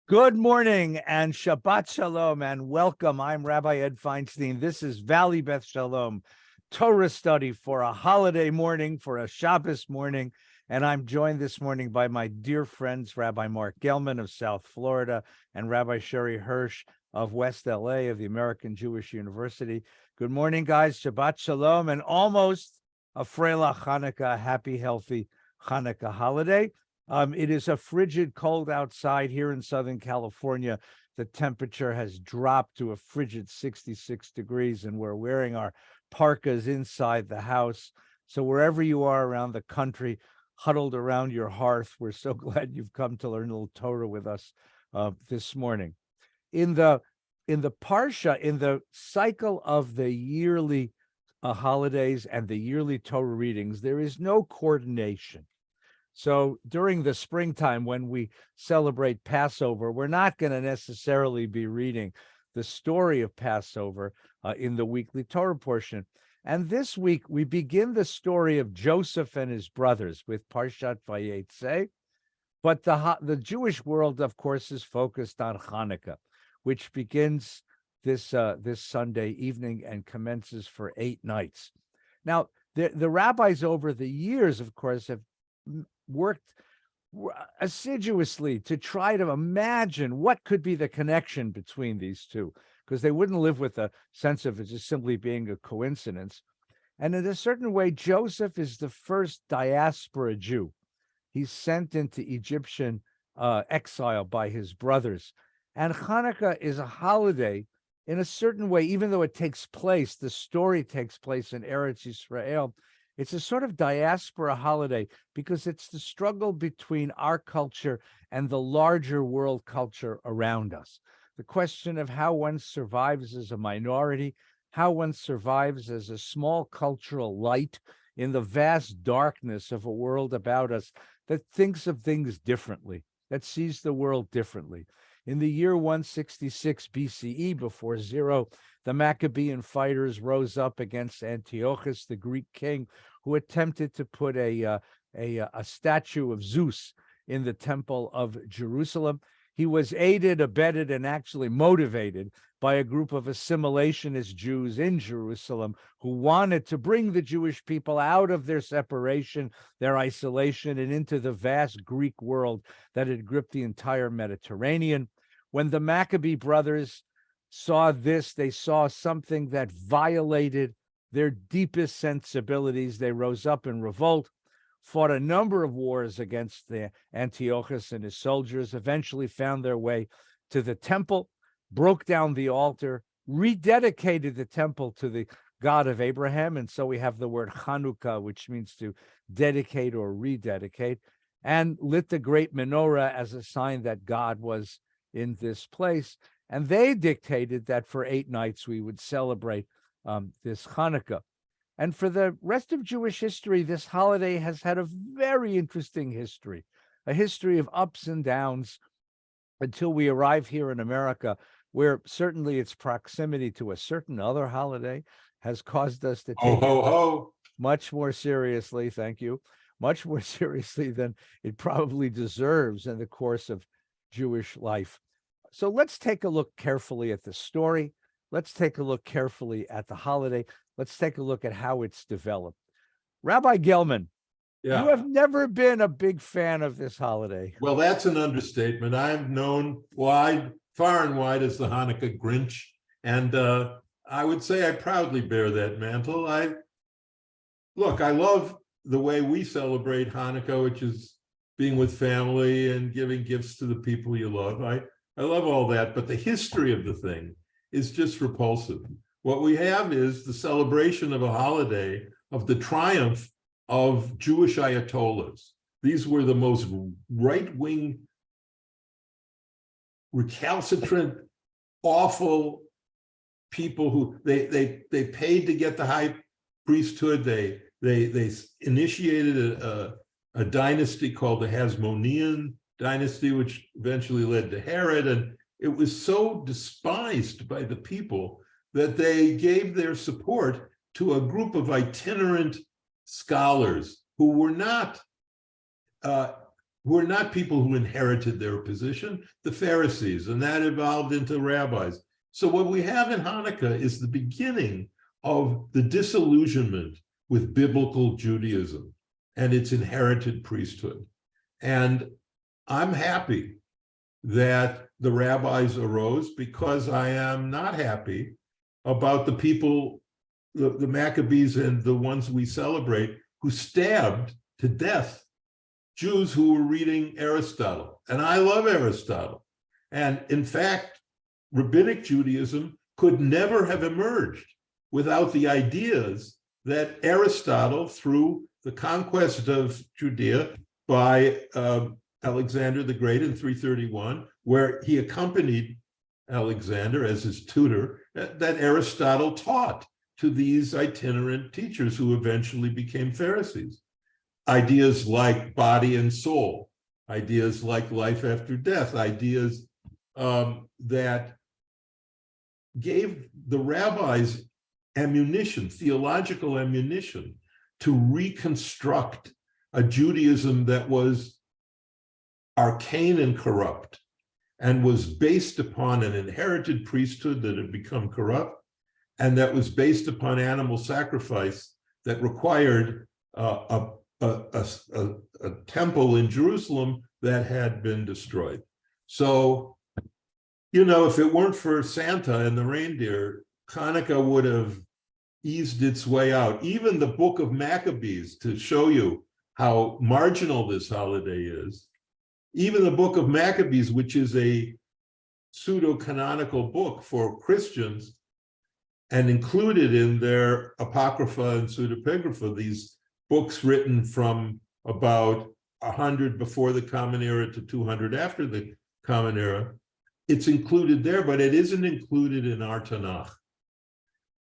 Good morning and Shabbat Shalom and welcome. I'm Rabbi Ed Feinstein. This is Valley Beth Shalom, Torah study for a holiday morning, for a Shabbos morning. And I'm joined this morning by my dear friends, Rabbi Marc Gellman of South Florida and Rabbi Sherre Hirsch of West LA of the American Jewish University. Good morning, guys. Shabbat Shalom and almost a Freila Hanukkah, happy, healthy Hanukkah holiday. It is a frigid cold outside here in Southern California. The temperature has dropped to a frigid 66 degrees, and we're wearing our parkas inside the house. So wherever you are around the country, huddled around your hearth, we're so glad you've come to learn a little Torah with us this morning. In the Parsha, in the cycle of the yearly holidays and the yearly Torah readings, there is no coordination. So during the springtime, when we celebrate Passover, we're not going to necessarily be reading the story of Passover in the weekly Torah portion. And this week, we begin the story of Joseph and his brothers with Parshat Vayeshev. But the Jewish world, of course, is focused on Hanukkah, which begins this Sunday evening and commences for 8 nights. Now, the rabbis over the years, of course, have worked assiduously to try to imagine what could be the connection between these two, because they wouldn't live with a sense of it just simply being a coincidence. And in a certain way, Joseph is the first diaspora Jew. He's sent into Egyptian exile by his brothers. And Hanukkah is a holiday in a certain way, even though it takes place, the story takes place in Eretz Yisrael. It's a sort of diaspora holiday because it's the struggle between our culture and the larger world culture around us. The question of how one survives as a minority, how one survives as a small cultural light in the vast darkness of a world about us that thinks of things differently, that sees the world differently. In the year 166 BCE, before zero, the Maccabean fighters rose up against Antiochus, the Greek king, who attempted to put a statue of Zeus in the temple of Jerusalem. He was aided, abetted, and actually motivated by a group of assimilationist Jews in Jerusalem who wanted to bring the Jewish people out of their separation, their isolation, and into the vast Greek world that had gripped the entire Mediterranean. When the Maccabee brothers saw this, they saw something that violated their deepest sensibilities. They rose up in revolt, fought a number of wars against the Antiochus and his soldiers, eventually found their way to the temple, broke down the altar, rededicated the temple to the God of Abraham. And so we have the word Chanukah, which means to dedicate or rededicate, and lit the great menorah as a sign that God was in this place. And they dictated that for 8 nights we would celebrate this Hanukkah. And for the rest of Jewish history, this holiday has had a very interesting history, a history of ups and downs until we arrive here in America, where certainly its proximity to a certain other holiday has caused us to take it much more seriously, thank you, much more seriously than it probably deserves in the course of Jewish life. So let's take a look carefully at the story. Let's take a look carefully at the holiday. Let's take a look at how it's developed. Rabbi Gellman, you have never been a big fan of this holiday. Well, that's an understatement. I'm known far and wide as the Hanukkah Grinch. And I would say I proudly bear that mantle. I love the way we celebrate Hanukkah, which is being with family and giving gifts to the people you love. I love all that, but the history of the thing is just repulsive. What we have is the celebration of a holiday of the triumph of Jewish Ayatollahs. These were the most right-wing, recalcitrant, awful people who they paid to get the high priesthood. They initiated a dynasty called the Hasmonean dynasty, which eventually led to Herod, and it was so despised by the people that they gave their support to a group of itinerant scholars who were not were not people who inherited their position, the Pharisees, and that evolved into rabbis. So what we have in Hanukkah is the beginning of the disillusionment with biblical Judaism and its inherited priesthood. And I'm happy that the rabbis arose, because I am not happy about the people, the Maccabees and the ones we celebrate, who stabbed to death Jews who were reading Aristotle. And I love Aristotle. And in fact, rabbinic Judaism could never have emerged without the ideas that Aristotle, through the conquest of Judea by Alexander the Great in 331, where he accompanied Alexander as his tutor, that Aristotle taught to these itinerant teachers who eventually became Pharisees. Ideas like body and soul, ideas like life after death, ideas that gave the rabbis ammunition, theological ammunition, to reconstruct a Judaism that was arcane and corrupt, and was based upon an inherited priesthood that had become corrupt, and that was based upon animal sacrifice that required a temple in Jerusalem that had been destroyed. So, if it weren't for Santa and the reindeer, Hanukkah would have eased its way out. Even the book of Maccabees, to show you how marginal this holiday is, even the book of Maccabees, which is a pseudo-canonical book for Christians and included in their Apocrypha and Pseudepigrapha, these books written from about 100 before the Common Era to 200 after the Common Era, it's included there, but it isn't included in our Tanakh.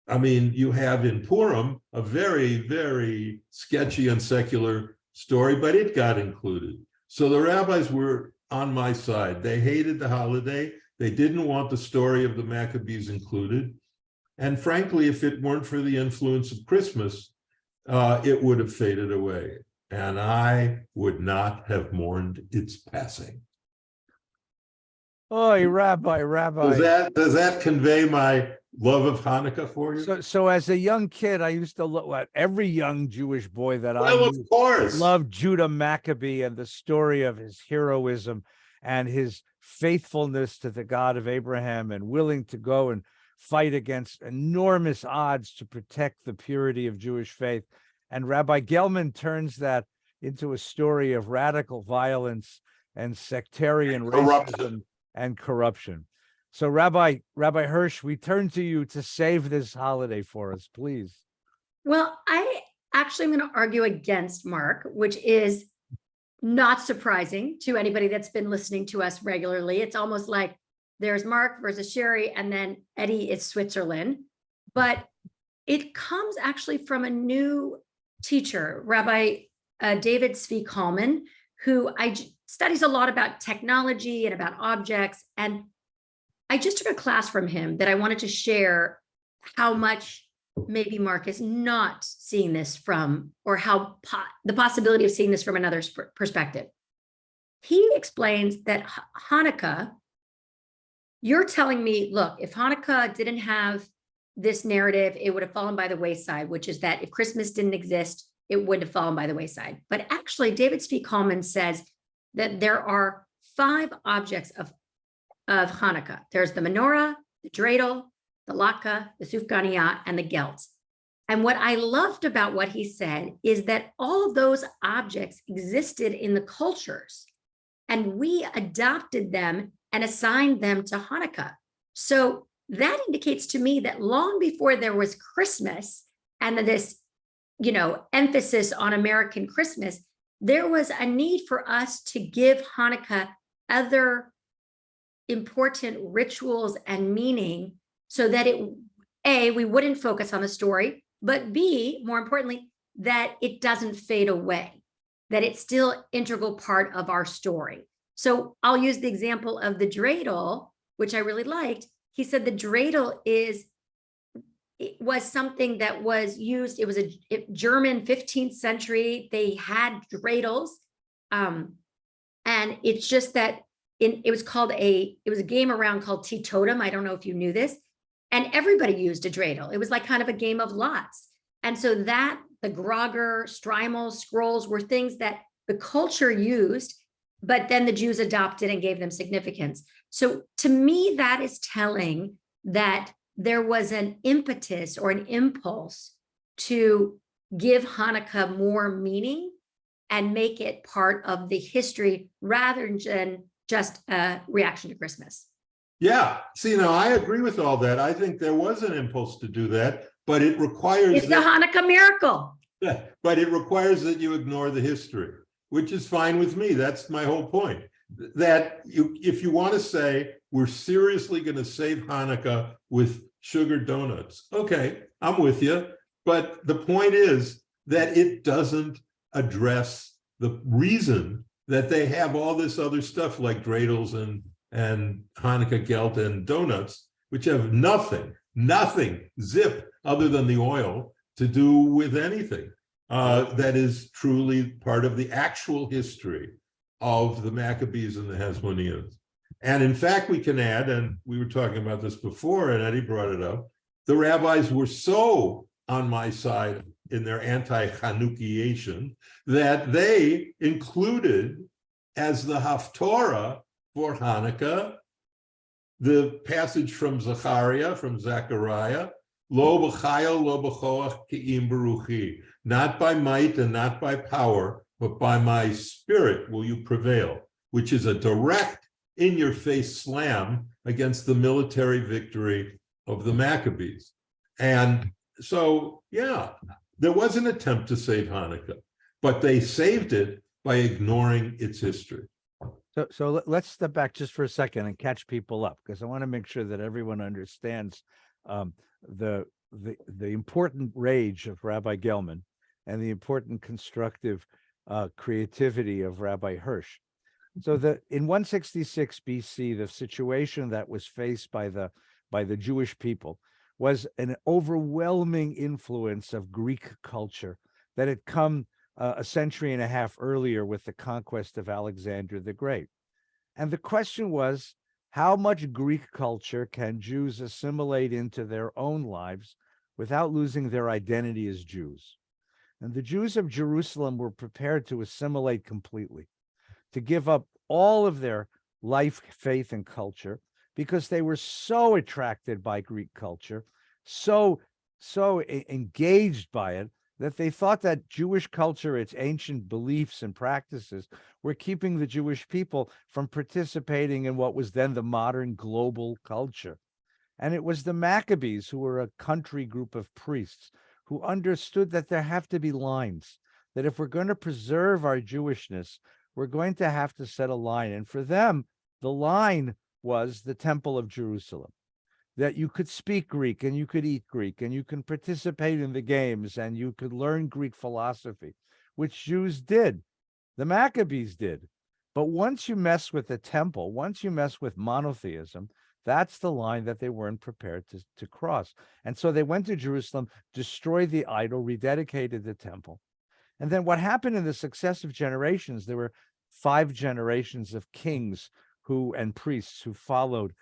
I mean, you have in Purim a very, very sketchy and secular story, but it got included. So the rabbis were on my side. They hated the holiday. They didn't want the story of the Maccabees included. And frankly, if it weren't for the influence of Christmas, it would have faded away. And I would not have mourned its passing. Oh, Rabbi. Does that convey my love of Hanukkah for you? So as a young kid, I used to look at every young Jewish boy that I knew, of course, loved Judah Maccabee and the story of his heroism and his faithfulness to the God of Abraham, and willing to go and fight against enormous odds to protect the purity of Jewish faith. And Rabbi Gellman turns that into a story of radical violence and sectarian racism and corruption. So Rabbi Hirsch, we turn to you to save this holiday for us, please. Well, I actually am going to argue against Marc, which is not surprising to anybody that's been listening to us regularly. It's almost like there's Marc versus Sherre, and then Eddie is Switzerland. But it comes actually from a new teacher, Rabbi David Zvi Kallman, who studies a lot about technology and about objects. And I just took a class from him that I wanted to share how much maybe Marc is not seeing this from, or how the possibility of seeing this from another perspective. He explains that Hanukkah, you're telling me, look, if Hanukkah didn't have this narrative, it would have fallen by the wayside, which is that if Christmas didn't exist, it would have fallen by the wayside. But actually, David Zvi Kallman says that there are 5 objects of Hanukkah. There's the menorah, the dreidel, the latke, the sufganiyah, and the gelt. And what I loved about what he said is that all those objects existed in the cultures, and we adopted them and assigned them to Hanukkah. So that indicates to me that long before there was Christmas and this, emphasis on American Christmas, there was a need for us to give Hanukkah other important rituals and meaning, so that we wouldn't focus on the story, but B, more importantly, that it doesn't fade away, that it's still integral part of our story. So I'll use the example of the dreidel, which I really liked. He said the dreidel was something that was used. It was a German 15th century. They had dreidels. And it's just that it was a game around called Teetotum. I don't know if you knew this. And everybody used a dreidel. It was like kind of a game of lots. And so that the grogger, strimel, scrolls were things that the culture used, but then the Jews adopted and gave them significance. So to me, that is telling that there was an impetus or an impulse to give Hanukkah more meaning and make it part of the history rather than just a reaction to Christmas. Yeah. See, now I agree with all that. I think there was an impulse to do that, but it requires It's the Hanukkah miracle. but it requires that you ignore the history, which is fine with me. That's my whole point. That if you want to say we're seriously going to save Hanukkah with sugar donuts, okay, I'm with you. But the point is that it doesn't address the reason that they have all this other stuff like dreidels and Hanukkah gelt and donuts, which have nothing, zip, other than the oil to do with anything that is truly part of the actual history of the Maccabees and the Hasmoneans. And in fact, we can add, and we were talking about this before, and Eddie brought it up, the rabbis were so on my side in their anti-Chanukiation that they included as the Haftorah for Hanukkah the passage from Zechariah, Lo b'chayil, lo b'choach ki'im beruchi. Not by might and not by power, but by my spirit will you prevail, which is a direct in-your-face slam against the military victory of the Maccabees. And so, yeah, there was an attempt to save Hanukkah, but they saved it by ignoring its history. So let's step back just for a second and catch people up, because I want to make sure that everyone understands the important rage of Rabbi Gellman and the important constructive creativity of Rabbi Hirsch. So in 166 BC, the situation that was faced by the Jewish people was an overwhelming influence of Greek culture that had come a century and a half earlier with the conquest of Alexander the Great. And the question was, how much Greek culture can Jews assimilate into their own lives without losing their identity as Jews? And the Jews of Jerusalem were prepared to assimilate completely, to give up all of their life, faith, and culture, because they were so attracted by Greek culture, so engaged by it, that they thought that Jewish culture, its ancient beliefs and practices, were keeping the Jewish people from participating in what was then the modern global culture. And it was the Maccabees, who were a country group of priests, who understood that there have to be lines, that if we're going to preserve our Jewishness, we're going to have to set a line. And for them, the line was the Temple of Jerusalem, that you could speak Greek and you could eat Greek and you can participate in the games and you could learn Greek philosophy, which Jews did. The Maccabees did. But once you mess with the temple, once you mess with monotheism, that's the line that they weren't prepared to cross. And so they went to Jerusalem, destroyed the idol, rededicated the temple. And then what happened in the successive generations, there were 5 generations of kings and priests who followed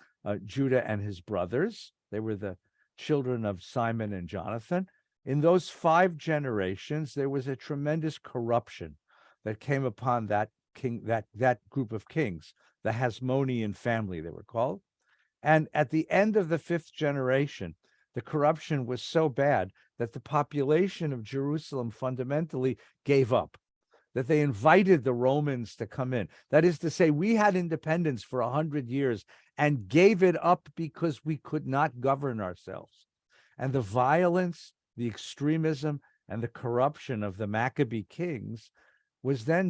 Judah and his brothers. They were the children of Simon and Jonathan. In those 5 generations, there was a tremendous corruption that came upon that group of kings, the Hasmonean family, they were called. And at the end of the 5th generation, the corruption was so bad that the population of Jerusalem fundamentally gave up, that they invited the Romans to come in. That is to say, we had independence for 100 years and gave it up because we could not govern ourselves. And the violence, the extremism, and the corruption of the Maccabee kings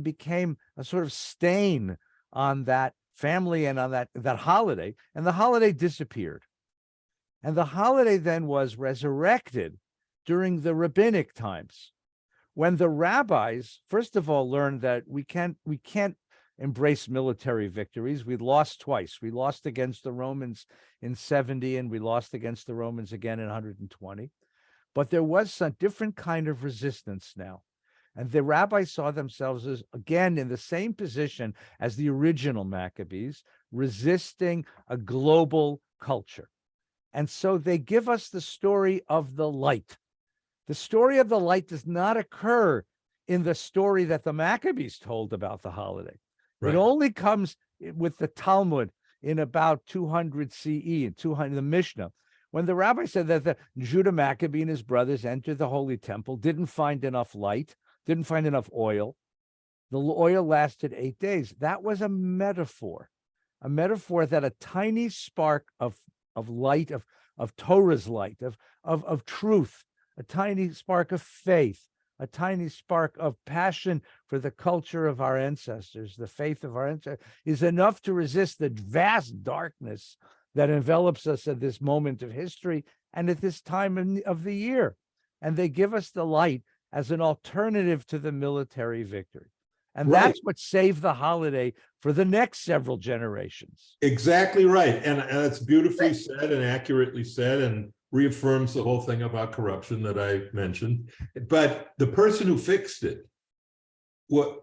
became a sort of stain on that family and on that holiday, and the holiday disappeared. And the holiday then was resurrected during the rabbinic times, when the rabbis, first of all, learned that we can't embrace military victories. We lost twice. We lost against the Romans in 70, and we lost against the Romans again in 120. But there was some different kind of resistance now. And the rabbis saw themselves as, again, in the same position as the original Maccabees, resisting a global culture. And so they give us the story of the light. The story of the light does not occur in the story that the Maccabees told about the holiday. Right. It only comes with the Talmud in about 200 CE, and 200, the Mishnah, when the rabbi said that the Judah Maccabee and his brothers entered the Holy Temple, didn't find enough light, didn't find enough oil. The oil lasted 8 days. That was a metaphor that a tiny spark of light, of Torah's light, of truth, a tiny spark of faith, a tiny spark of passion for the culture of our ancestors, the faith of our ancestors, is enough to resist the vast darkness that envelops us at this moment of history and at this time of the year. And they give us the light as an alternative to the military victory. And Right. that's what saved the holiday for the next several generations. Exactly right. And that's beautifully said and accurately said, and reaffirms the whole thing about corruption that I mentioned. But the person who fixed it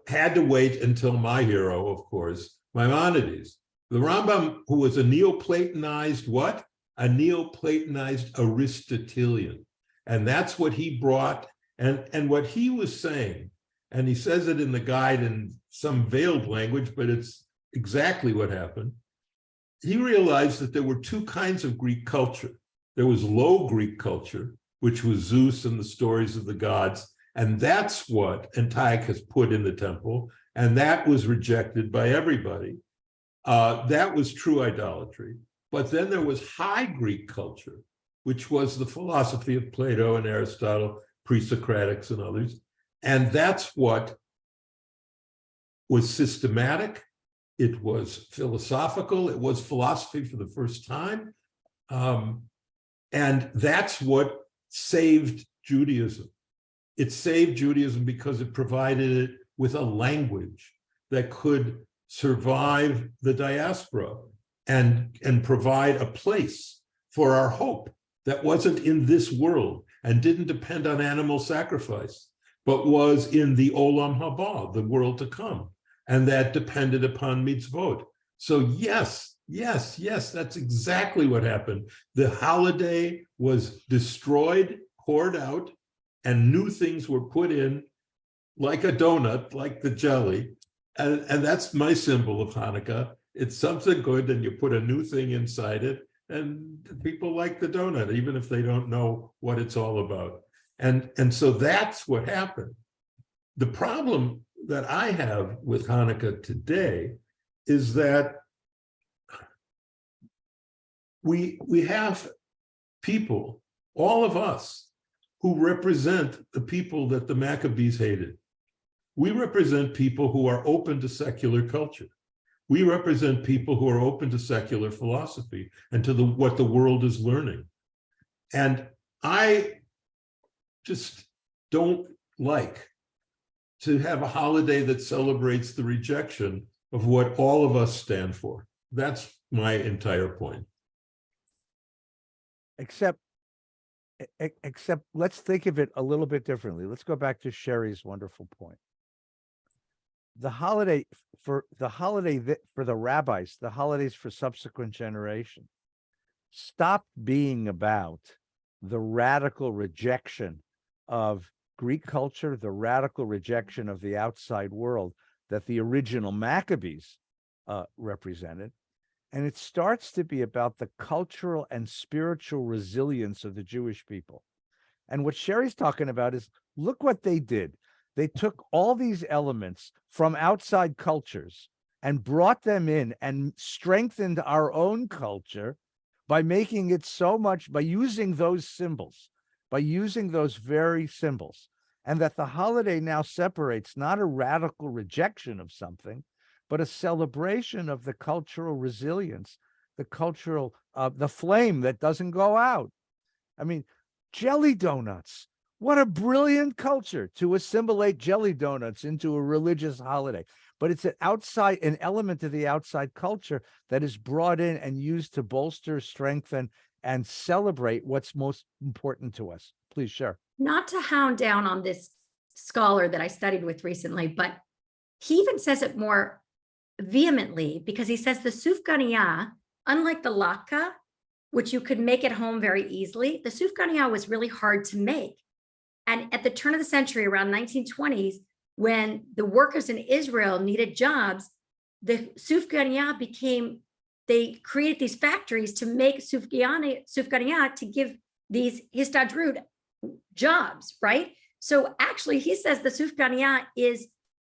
had to wait until my hero, of course, Maimonides. The Rambam, who was a Neoplatonized what? A Neoplatonized Aristotelian. And that's what he brought. And what he was saying, and he says it in the guide in some veiled language, but it's exactly what happened. He realized that there were two kinds of Greek culture. There was low Greek culture, which was Zeus and the stories of the gods. And that's what Antiochus put in the temple. And that was rejected by everybody. That was true idolatry. But then there was high Greek culture, which was the philosophy of Plato and Aristotle, pre-Socratics and others. And that's what was systematic. It was philosophical. It was philosophy for the first time. And that's what saved Judaism. It saved Judaism because it provided it with a language that could survive the diaspora and provide a place for our hope that wasn't in this world and didn't depend on animal sacrifice, but was in the Olam Haba, the world to come, and that depended upon mitzvot. So yes, that's exactly what happened. The holiday was destroyed, poured out, and new things were put in, like a donut, like the jelly. And that's my symbol of Hanukkah. It's something good, and you put a new thing inside it, and people like the donut, even if they don't know what it's all about. And so that's what happened. The problem that I have with Hanukkah today is that we have people, all of us, who represent the people that the Maccabees hated. We represent people who are open to secular culture. We represent people who are open to secular philosophy and to what the world is learning. And I just don't like to have a holiday that celebrates the rejection of what all of us stand for. That's my entire point. Except let's think of it a little bit differently. Let's go back to Sherry's wonderful point. The holiday for the rabbis, the holidays for subsequent generations, stopped being about the radical rejection of Greek culture, the radical rejection of the outside world that the original Maccabees represented. And it starts to be about the cultural and spiritual resilience of the Jewish people. And what Sherry's talking about is, look what they did. They took all these elements from outside cultures and brought them in and strengthened our own culture by making it so much, by using those symbols, by using those very symbols. And that the holiday now separates not a radical rejection of something, but a celebration of the cultural resilience, the cultural, the flame that doesn't go out. I mean, jelly donuts. What a brilliant culture to assimilate jelly donuts into a religious holiday. But it's an element of the outside culture that is brought in and used to bolster, strengthen, and celebrate what's most important to us. Please share. Not to hound down on this scholar that I studied with recently, but he even says it more vehemently because he says the sufganiyah, unlike the latke, which you could make at home very easily, the sufganiyah was really hard to make. And at the turn of the century, around 1920s, when the workers in Israel needed jobs, the sufganiyah they created these factories to make sufganiyah to give these histadrut jobs, right? So actually, he says the sufganiyah is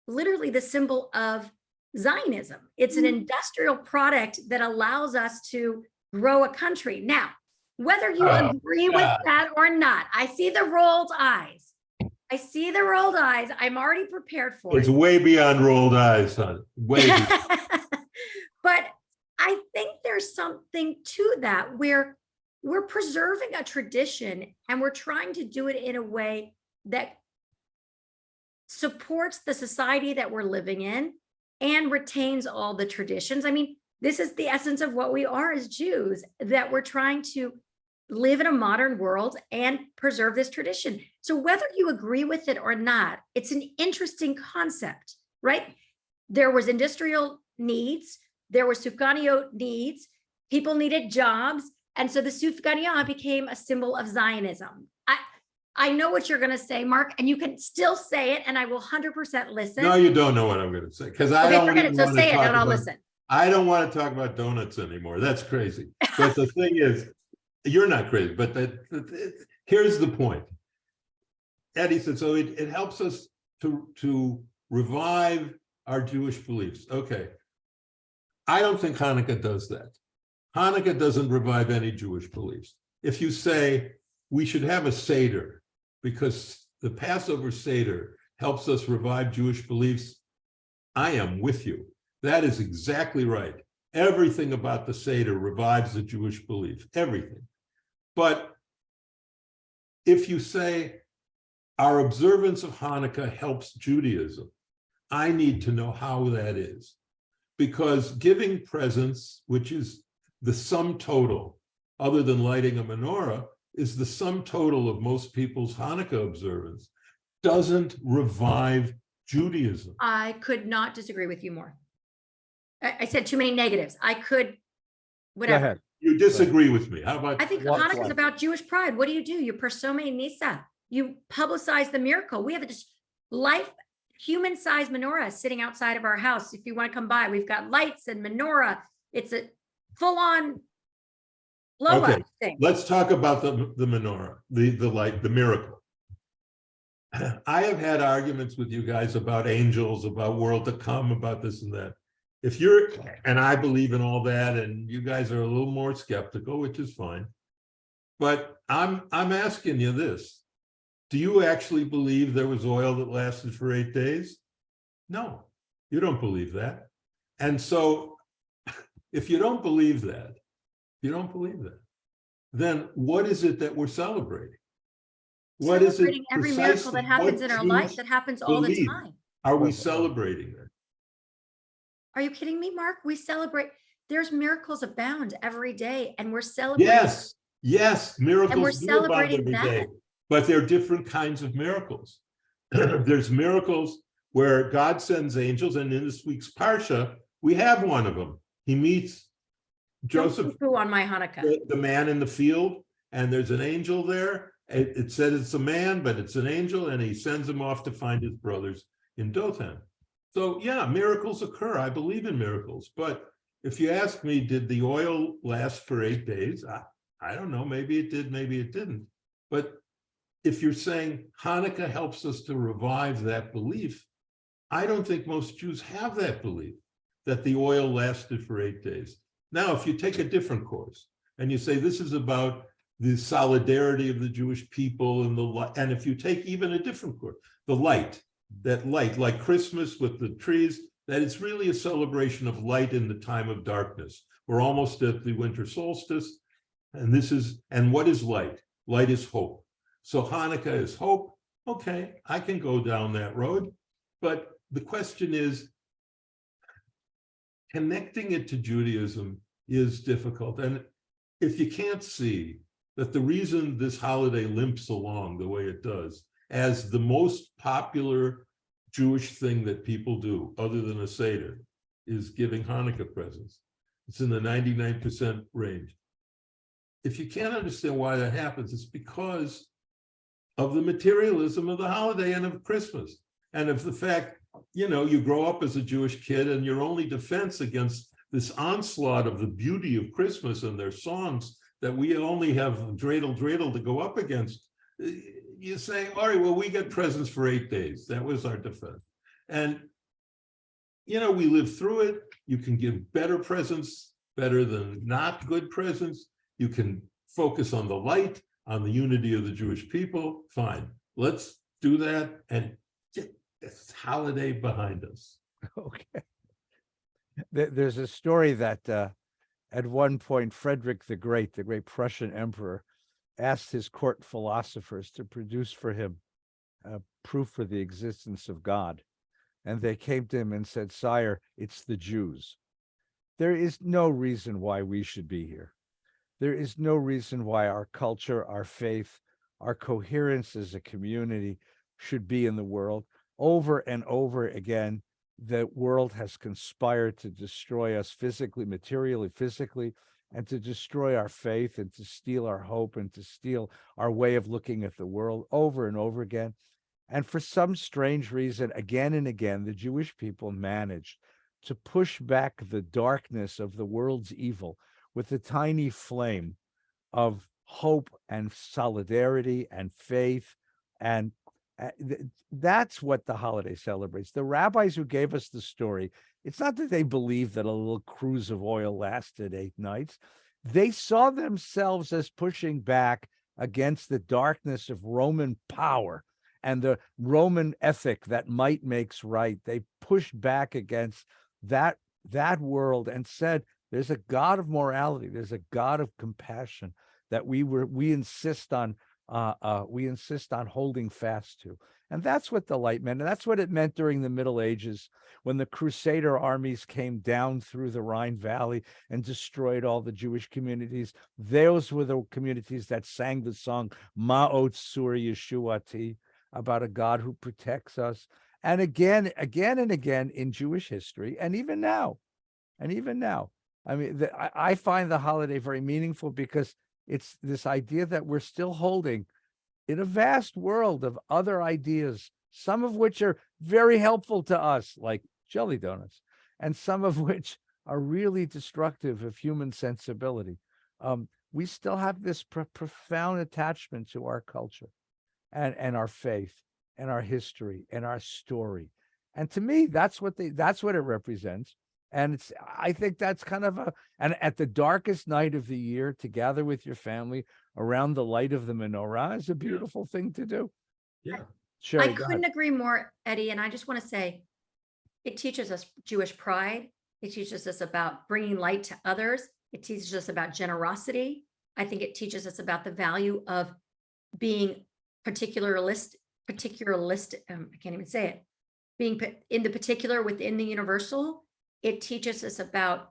literally the symbol of Zionism. It's an industrial product that allows us to grow a country. Now, whether you agree with that or not, I see the rolled eyes. I see the rolled eyes. I'm already prepared for It's it. way beyond rolled eyes, son. Way beyond. But I think there's something to that where we're preserving a tradition and we're trying to do it in a way that supports the society that we're living in and retains all the traditions. I mean, this is the essence of what we are as Jews, that we're trying to live in a modern world and preserve this tradition. So whether you agree with it or not, it's an interesting concept, right? There was industrial needs, there were sufganiyot needs, people needed jobs, and so the sufganiyah became a symbol of Zionism. I know what you're going to say, Marc, and you can still say it, and I will 100% listen. No, you don't know what I'm going to say, because I don't forget it. So say it, and I'll listen. I don't want to talk about donuts anymore. That's crazy. But the thing is, you're not crazy. But here's the point. Eddie said, so it helps us to revive our Jewish beliefs. Okay. I don't think Hanukkah does that. Hanukkah doesn't revive any Jewish beliefs. If you say we should have a Seder because the Passover Seder helps us revive Jewish beliefs, I am with you. That is exactly right. Everything about the Seder revives the Jewish belief, everything. But if you say our observance of Hanukkah helps Judaism, I need to know how that is. Because giving presents, which is the sum total, other than lighting a menorah, is the sum total of most people's Hanukkah observance, doesn't revive Judaism. I could not disagree with you more. I said too many negatives. I could, whatever. Go ahead. You disagree with me. How about? I think Hanukkah is about Jewish pride. What do? You persome Nisa. You publicize the miracle. We have a just human-sized menorah sitting outside of our house. If you want to come by, we've got lights and menorah. It's a full-on blow-up thing. Let's talk about the menorah, the light, the miracle. I have had arguments with you guys about angels, about world to come, about this and that. If you're, and I believe in all that, and you guys are a little more skeptical, which is fine. But I'm asking you this. Do you actually believe there was oil that lasted for 8 days? No, you don't believe that. And so if you don't believe that, then what is it that we're celebrating? What is it? Every miracle that happens in our life, that happens all the time. Are we celebrating that? Are you kidding me, Marc? We celebrate. There's miracles abound every day, and we're celebrating. Yes, miracles and we're do abound celebrating every that. day, but they're different kinds of miracles. There's miracles where God sends angels, and in this week's Parsha, we have one of them. He meets Joseph, on my Hanukkah, the man in the field, and there's an angel there. It said it's a man, but it's an angel, and he sends him off to find his brothers in Dothan. So yeah, miracles occur. I believe in miracles. But if you ask me, did the oil last for 8 days? I don't know. Maybe it did, maybe it didn't. But if you're saying Hanukkah helps us to revive that belief, I don't think most Jews have that belief, that the oil lasted for 8 days. Now, if you take a different course and you say this is about the solidarity of the Jewish people and if you take even a different course, the light, that light, like Christmas with the trees, that it's really a celebration of light in the time of darkness. We're almost at the winter solstice, and what is light? Light is hope. So Hanukkah is hope. Okay, I can go down that road, but the question is, connecting it to Judaism is difficult. And if you can't see that the reason this holiday limps along the way it does as the most popular Jewish thing that people do, other than a Seder, is giving Hanukkah presents. It's in the 99% range. If you can't understand why that happens, it's because of the materialism of the holiday and of Christmas, and of the fact, you grow up as a Jewish kid and your only defense against this onslaught of the beauty of Christmas and their songs that we only have dreidel, dreidel to go up against. You say, all right, well, we get presents for 8 days. That was our defense. And, we live through it. You can give better presents, better than not good presents. You can focus on the light, on the unity of the Jewish people. Fine, let's do that and get this holiday behind us. Okay. There's a story that at one point, Frederick the great Prussian emperor, asked his court philosophers to produce for him proof for the existence of God. And they came to him and said, "Sire, it's the Jews. There is no reason why we should be here. There is no reason why our culture, our faith, our coherence as a community should be in the world. Over and over again, the world has conspired to destroy us physically, materially, physically, and to destroy our faith and to steal our hope and to steal our way of looking at the world over and over again. And for some strange reason, again and again, the Jewish people managed to push back the darkness of the world's evil with a tiny flame of hope and solidarity and faith. And that's what the holiday celebrates. The rabbis who gave us the story, it's not that they believed that a little cruise of oil lasted 8 nights. They saw themselves as pushing back against the darkness of Roman power and the Roman ethic that might makes right. They pushed back against that world and said, there's a God of morality, there's a God of compassion that we insist on holding fast to. And that's what the light meant. And that's what it meant during the Middle Ages, when the Crusader armies came down through the Rhine Valley and destroyed all the Jewish communities. Those were the communities that sang the song Ma'ot Sur Yeshuati, about a God who protects us. And again and again in Jewish history, and even now. I mean, I find the holiday very meaningful because it's this idea that we're still holding in a vast world of other ideas, some of which are very helpful to us, like jelly donuts, and some of which are really destructive of human sensibility. We still have this profound attachment to our culture and our faith and our history and our story. And to me, that's what it represents. And I think that's kind of and at the darkest night of the year, to gather with your family around the light of the menorah is a beautiful thing to do. Yeah. Sure. I couldn't agree more, Eddie. And I just want to say, it teaches us Jewish pride. It teaches us about bringing light to others. It teaches us about generosity. I think it teaches us about the value of being particularist. I can't even say it. Being in the particular within the universal. It teaches us about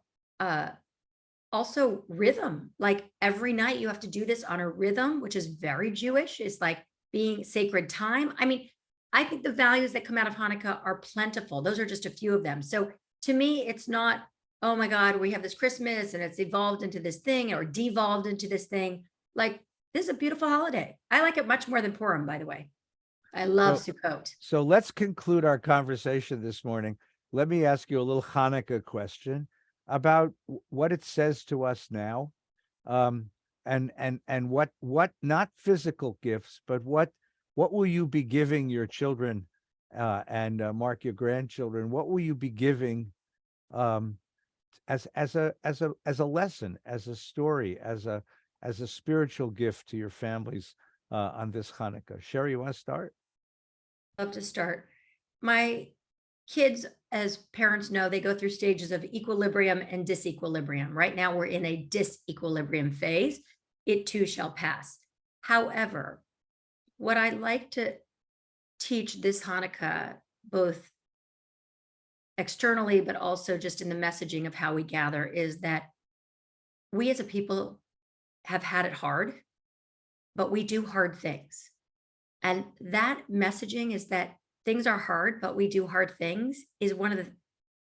also rhythm. Like every night you have to do this on a rhythm, which is very Jewish. It's like being sacred time. I mean, I think the values that come out of Hanukkah are plentiful. Those are just a few of them. So to me, it's not, oh my God, we have this Christmas and it's evolved into this thing or devolved into this thing. Like, this is a beautiful holiday. I like it much more than Purim, by the way. I love Sukkot. So let's conclude our conversation this morning. Let me ask you a little Hanukkah question about what it says to us now, and what not physical gifts, but what will you be giving your children, and Marc, your grandchildren? What will you be giving as a lesson, as a story, as a spiritual gift to your families on this Hanukkah? Sherre, you want to start? Love to start. My kids, as parents know, they go through stages of equilibrium and disequilibrium. Right now, we're in a disequilibrium phase. It too shall pass. However, what I like to teach this Hanukkah, both externally, but also just in the messaging of how we gather, is that we as a people have had it hard, but we do hard things. And that messaging is that things are hard, but we do hard things is one of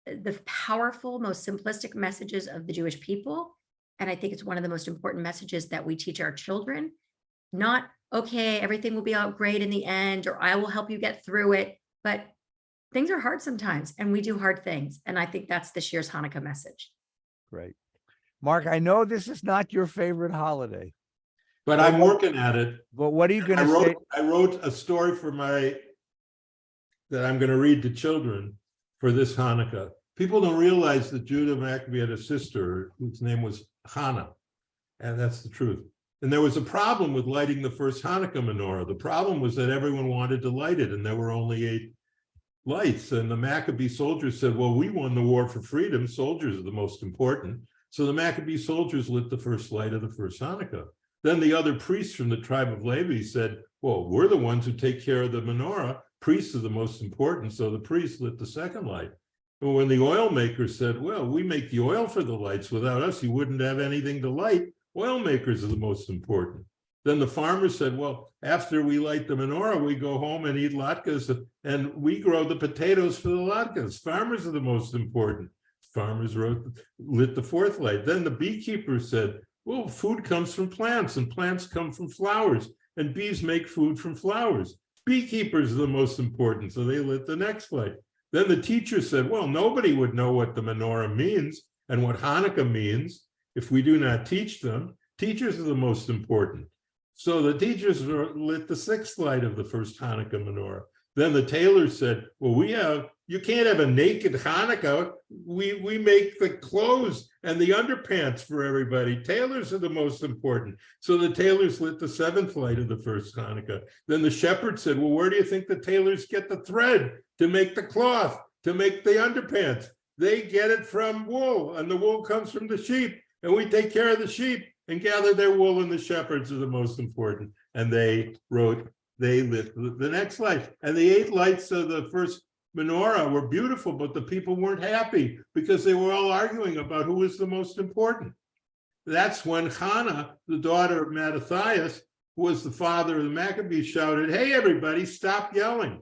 the powerful, most simplistic messages of the Jewish people. And I think it's one of the most important messages that we teach our children. Not, okay, everything will be out great in the end, or I will help you get through it. But things are hard sometimes, and we do hard things. And I think that's this year's Hanukkah message. Great. Marc, I know this is not your favorite holiday, But I'm working at it. but what are you going I to say? wrote a story that I'm going to read to children for this Hanukkah. People don't realize that Judah Maccabee had a sister whose name was Hannah, and that's the truth. And there was a problem with lighting the first Hanukkah menorah. The problem was that everyone wanted to light it, and there were only 8 lights. And the Maccabee soldiers said, well, we won the war for freedom. Soldiers are the most important. So the Maccabee soldiers lit the first light of the first Hanukkah. Then the other priests from the tribe of Levi said, well, we're the ones who take care of the menorah. Priests are the most important. So the priests lit the second light. But when the oil makers said, well, we make the oil for the lights. Without us, you wouldn't have anything to light. Oil makers are the most important. Then the farmers said, well, after we light the menorah, we go home and eat latkes, and we grow the potatoes for the latkes. Farmers are the most important. Farmers lit the fourth light. Then the beekeepers said, well, food comes from plants, and plants come from flowers, and bees make food from flowers. Beekeepers are the most important, so they lit the next light. Then the teacher said, well, nobody would know what the menorah means and what Hanukkah means if we do not teach them. Teachers are the most important. So the teachers lit the sixth light of the first Hanukkah menorah. Then the tailors said, well, you can't have a naked Hanukkah. We make the clothes and the underpants for everybody. Tailors are the most important. So the tailors lit the seventh light of the first Hanukkah. Then the shepherd said, well, where do you think the tailors get the thread to make the cloth, to make the underpants? They get it from wool, and the wool comes from the sheep, and we take care of the sheep and gather their wool, and the shepherds are the most important. And they lit the next light. And the 8 lights of the first menorah were beautiful, but the people weren't happy because they were all arguing about who was the most important. That's when Hannah, the daughter of Mattathias, who was the father of the Maccabees, shouted, hey, everybody, stop yelling.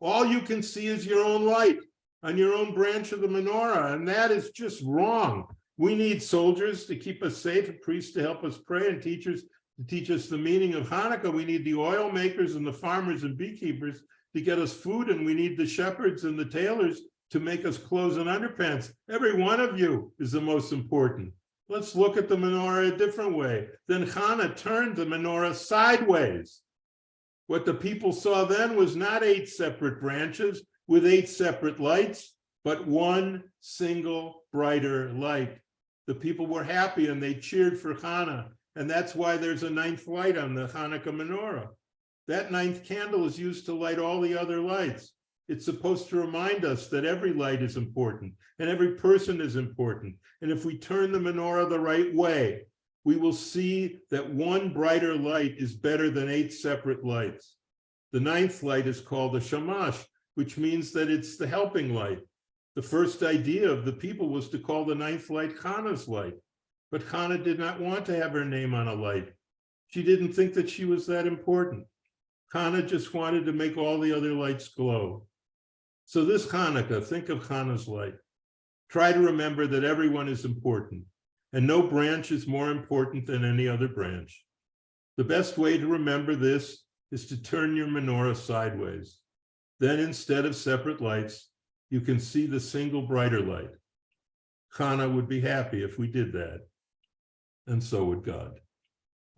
All you can see is your own light on your own branch of the menorah, and that is just wrong. We need soldiers to keep us safe, priests to help us pray, and teachers to teach us the meaning of Hanukkah. We need the oil makers and the farmers and beekeepers to get us food, and we need the shepherds and the tailors to make us clothes and underpants. Every one of you is the most important. Let's look at the menorah a different way. Then Hannah turned the menorah sideways. What the people saw then was not 8 separate branches with 8 separate lights, but one single brighter light. The people were happy and they cheered for Hannah. And that's why there's a 9th light on the Hanukkah menorah. That 9th candle is used to light all the other lights. It's supposed to remind us that every light is important and every person is important. And if we turn the menorah the right way, we will see that one brighter light is better than 8 separate lights. The 9th light is called the shamash, which means that it's the helping light. The first idea of the people was to call the 9th light Hannah's light. But Hannah did not want to have her name on a light. She didn't think that she was that important. Hannah just wanted to make all the other lights glow. So this Hanukkah, think of Hannah's light. Try to remember that everyone is important, and no branch is more important than any other branch. The best way to remember this is to turn your menorah sideways. Then instead of separate lights, you can see the single brighter light. Hannah would be happy if we did that. And so would God.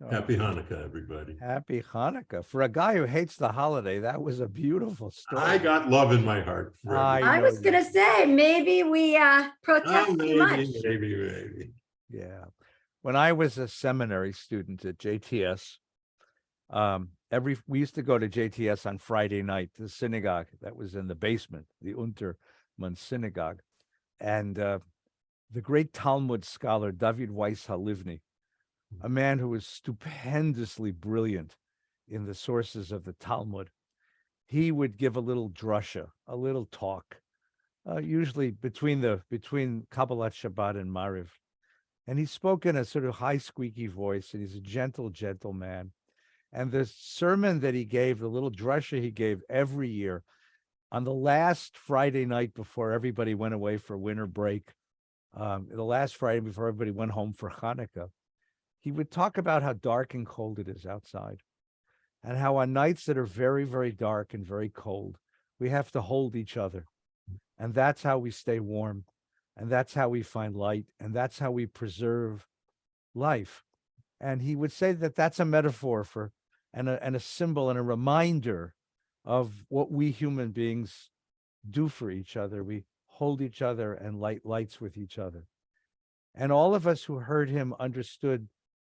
Oh, Happy Hanukkah, everybody. happy Hanukkah. For a guy who hates the holiday, that was a beautiful story. I got love in my heart. For I know was you going to say, maybe we protest too much. maybe. Yeah. When I was a seminary student at JTS, we used to go to JTS on Friday night, the synagogue that was in the basement, the Unterman synagogue. And the great Talmud scholar, David Weiss Halivni, a man who was stupendously brilliant in the sources of the Talmud, he would give a little drasha, a little talk, usually between Kabbalat Shabbat and Mariv. And he spoke in a sort of high, squeaky voice, and he's a gentle, gentle man. And the sermon that he gave, the little drasha he gave every year on the last Friday night before everybody went away for winter break, the last Friday before everybody went home for Hanukkah, he would talk about how dark and cold it is outside, and how on nights that are very, very dark and very cold, we have to hold each other. And that's how we stay warm. And that's how we find light. And that's how we preserve life. And he would say that that's a metaphor for, and a symbol and a reminder of what we human beings do for each other. We hold each other and light lights with each other. And all of us who heard him understood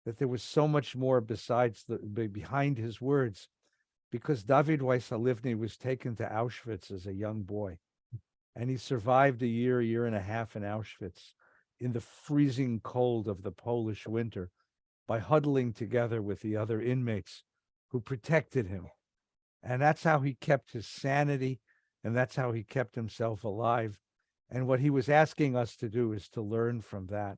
that there was so much more besides behind his words, because David Weiss Halivni was taken to Auschwitz as a young boy, and he survived a year and a half in Auschwitz in the freezing cold of the Polish winter by huddling together with the other inmates who protected him. And that's how he kept his sanity, and that's how he kept himself alive. And what he was asking us to do is to learn from that.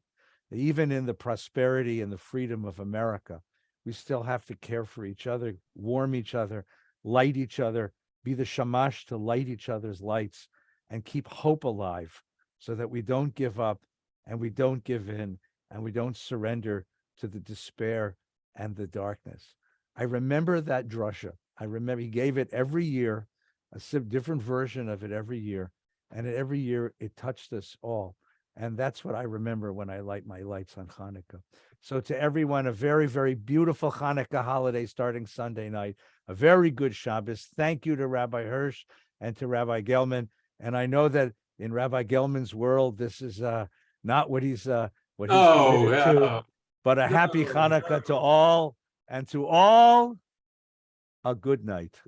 Even in the prosperity and the freedom of America, we still have to care for each other, warm each other, light each other, be the shamash to light each other's lights, and keep hope alive so that we don't give up and we don't give in and we don't surrender to the despair and the darkness. I remember that drasha. I remember he gave it every year, a different version of it every year. And every year it touched us all. And that's what I remember when I light my lights on Hanukkah. So to everyone, a very, very beautiful Hanukkah holiday starting Sunday night. A very good Shabbos. Thank you to Rabbi Hirsch and to Rabbi Gellman. And I know that in Rabbi Gellman's world, this is not what he's committed to, but a happy Hanukkah to all, and to all a good night.